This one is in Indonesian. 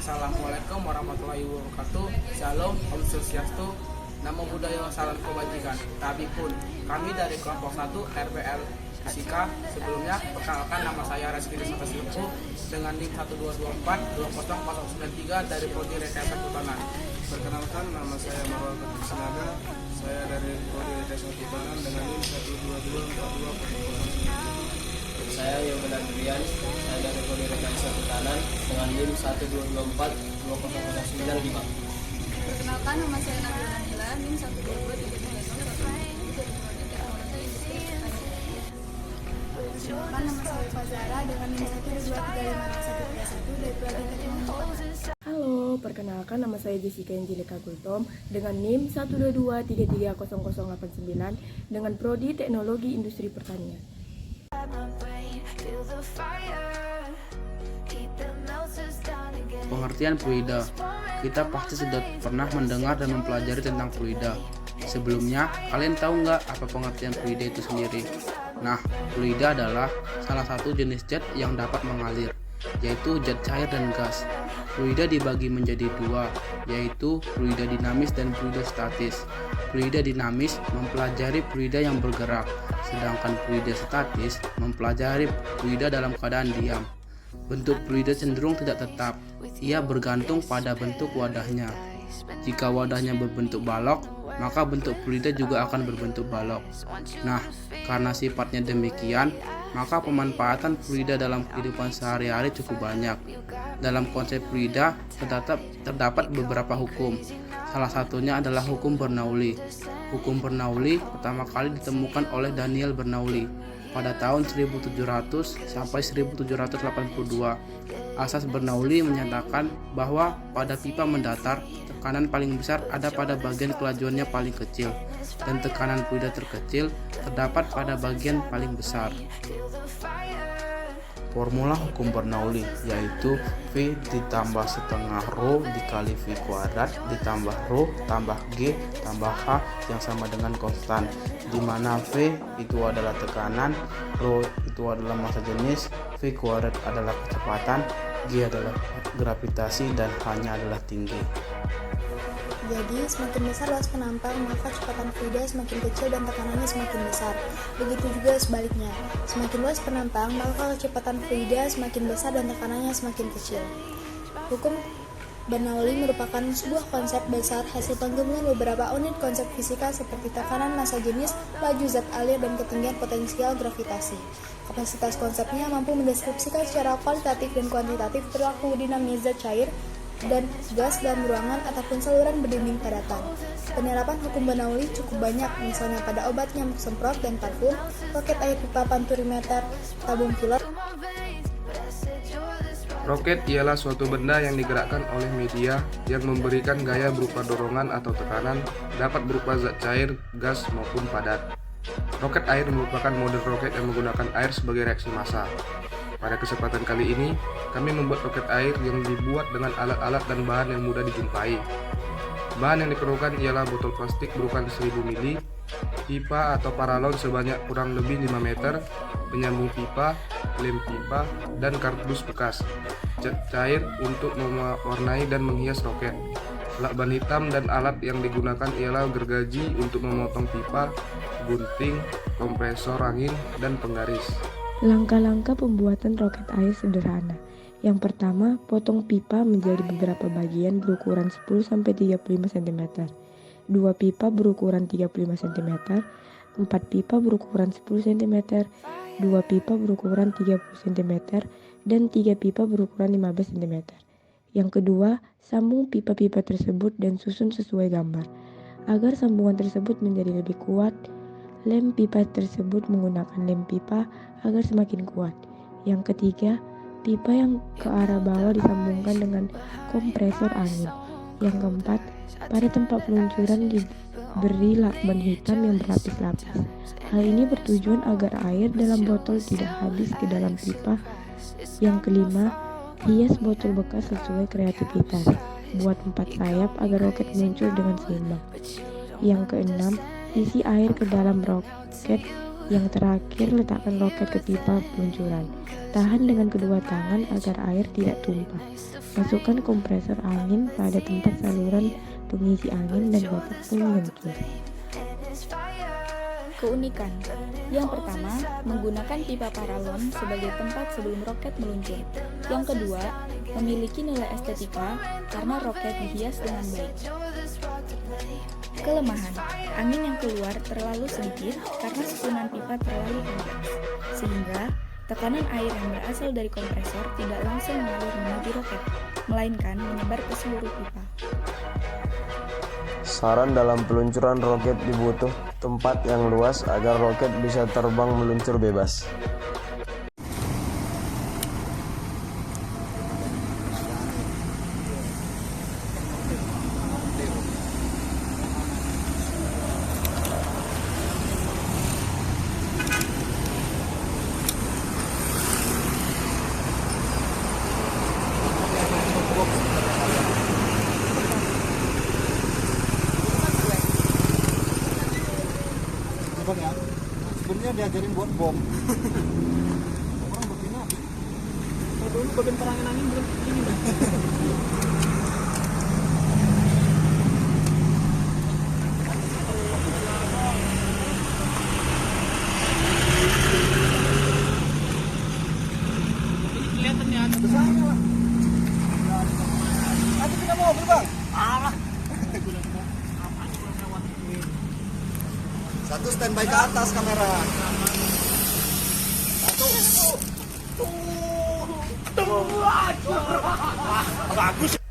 Assalamualaikum warahmatullahi wabarakatuh. Shalom, Om Swastiastu, Namo Buddhaya, salam kebajikan. Tapi pun, kami dari kelompok 1 RPL Fisika. Sebelumnya, perkenalkan nama saya Reski Desata Silpu dengan NIM 122420093 dari Prodi Rekayasa Kehutanan. Perkenalkan, nama saya Marwal Sinaga. Saya dari Prodi Rekayasa Kehutanan dengan NIM 1224200. Saya Yogan Adrian, saya dari Prodi Rekayasa Kehutanan dengan NIM 122420095. Perkenalkan, nama saya Nabila Nila, NIM 1223301 dari Prodi Teknologi Industri Pertanian. Perkenalkan, nama saya Fazara dengan NIM 1235531 dari Prodi Teknologi. Halo, perkenalkan nama saya Jessica Angelika Gultom dengan NIM 122330089 dengan Prodi Teknologi Industri Pertanian. Pengertian fluida. Kita pasti sudah pernah mendengar dan mempelajari tentang fluida. Sebelumnya, kalian tahu nggak apa pengertian fluida itu sendiri? Nah, fluida adalah salah satu jenis zat yang dapat mengalir, yaitu zat cair dan gas. Fluida dibagi menjadi dua, yaitu fluida dinamis dan fluida statis. Fluida dinamis mempelajari fluida yang bergerak, sedangkan fluida statis mempelajari fluida dalam keadaan diam. Bentuk fluida cenderung tidak tetap, ia bergantung pada bentuk wadahnya. Jika wadahnya berbentuk balok, maka bentuk fluida juga akan berbentuk balok. Nah, karena sifatnya demikian, maka pemanfaatan fluida dalam kehidupan sehari-hari cukup banyak. Dalam konsep fluida terdapat beberapa hukum. Salah satunya adalah hukum Bernoulli. Hukum Bernoulli pertama kali ditemukan oleh Daniel Bernoulli pada tahun 1700 sampai 1782. Asas Bernoulli menyatakan bahwa pada pipa mendatar, tekanan paling besar ada pada bagian kelajuannya paling kecil, dan tekanan fluida terkecil terdapat pada bagian paling besar. Formula hukum Bernoulli yaitu V ditambah setengah Rho dikali V kuadrat ditambah Rho tambah G tambah H yang sama dengan konstan, di mana V itu adalah tekanan, Rho itu adalah massa jenis, V kuadrat adalah kecepatan, G adalah gravitasi, dan H-nya adalah tinggi. Jadi, semakin besar luas penampang, maka kecepatan fluida semakin kecil dan tekanannya semakin besar. Begitu juga sebaliknya. Semakin luas penampang, maka kecepatan fluida semakin besar dan tekanannya semakin kecil. Hukum Bernoulli merupakan sebuah konsep besar hasil penggabungan beberapa unit konsep fisika seperti tekanan, massa jenis, laju zat alir, dan ketinggian potensial gravitasi. Kapasitas konsepnya mampu mendeskripsikan secara kualitatif dan kuantitatif perilaku dinamis zat cair dan gas dalam ruangan ataupun saluran berdinding padatan. Penerapan hukum Bernoulli cukup banyak, misalnya pada obat nyamuk semprot dan parfum, roket air pipa panturimeter, tabung pilot. Roket ialah suatu benda yang digerakkan oleh media yang memberikan gaya berupa dorongan atau tekanan, dapat berupa zat cair, gas, maupun padat. Roket air merupakan model roket yang menggunakan air sebagai reaksi massa. Pada kesempatan kali ini, kami membuat roket air yang dibuat dengan alat-alat dan bahan yang mudah dijumpai. Bahan yang diperlukan ialah botol plastik berukuran 1000 ml, pipa atau paralon sebanyak kurang lebih 5 meter, penyambung pipa, lem pipa, dan kardus bekas, cat cair untuk mewarnai dan menghias roket, lakban hitam, dan alat yang digunakan ialah gergaji untuk memotong pipa, gunting, kompresor angin, dan penggaris. Langkah-langkah pembuatan roket air sederhana. Yang pertama, potong pipa menjadi beberapa bagian berukuran 10-35 cm. 2 pipa berukuran 35 cm, 4 pipa berukuran 10 cm, 2 pipa berukuran 30 cm, dan 3 pipa berukuran 15 cm. Yang kedua, sambung pipa-pipa tersebut dan susun sesuai gambar. Agar sambungan tersebut menjadi lebih kuat, lem pipa tersebut menggunakan lem pipa agar semakin kuat. Yang ketiga, pipa yang ke arah bawah disambungkan dengan kompresor angin. Yang keempat, pada tempat peluncuran diberi lakban hitam yang berlapis-lapis. Hal ini bertujuan agar air dalam botol tidak habis ke dalam pipa. Yang kelima, hias botol bekas sesuai kreativitas. Buat 4 sayap agar roket meluncur dengan seimbang. Yang keenam, isi air ke dalam roket Yang terakhir, letakkan roket ke pipa peluncuran. Tahan dengan kedua tangan agar air tidak tumpah. Masukkan kompresor angin pada tempat saluran pengisi angin dan roket pun meluncur. Keunikan. Yang pertama, menggunakan pipa paralon sebagai tempat sebelum roket meluncur. Yang kedua, memiliki nilai estetika karena roket dihias dengan baik. Kelemahan. Angin yang keluar terlalu sedikit karena susunan pipa terlalu kompleks, sehingga tekanan air yang berasal dari kompresor tidak langsung mengalir menuju roket, melainkan menyebar ke seluruh pipa. Saran dalam peluncuran roket dibutuh tempat yang luas agar roket bisa terbang meluncur bebas. Bang ya, sebenarnya diajarin buat bom. Orang begini aja. Kalau dulu bagian perangin angin belum ini dah. Ini kelihatan ya besarnya lah. Nanti kita mau bang. Alah. Satu standby ke atas kamera. Satu. Bagus.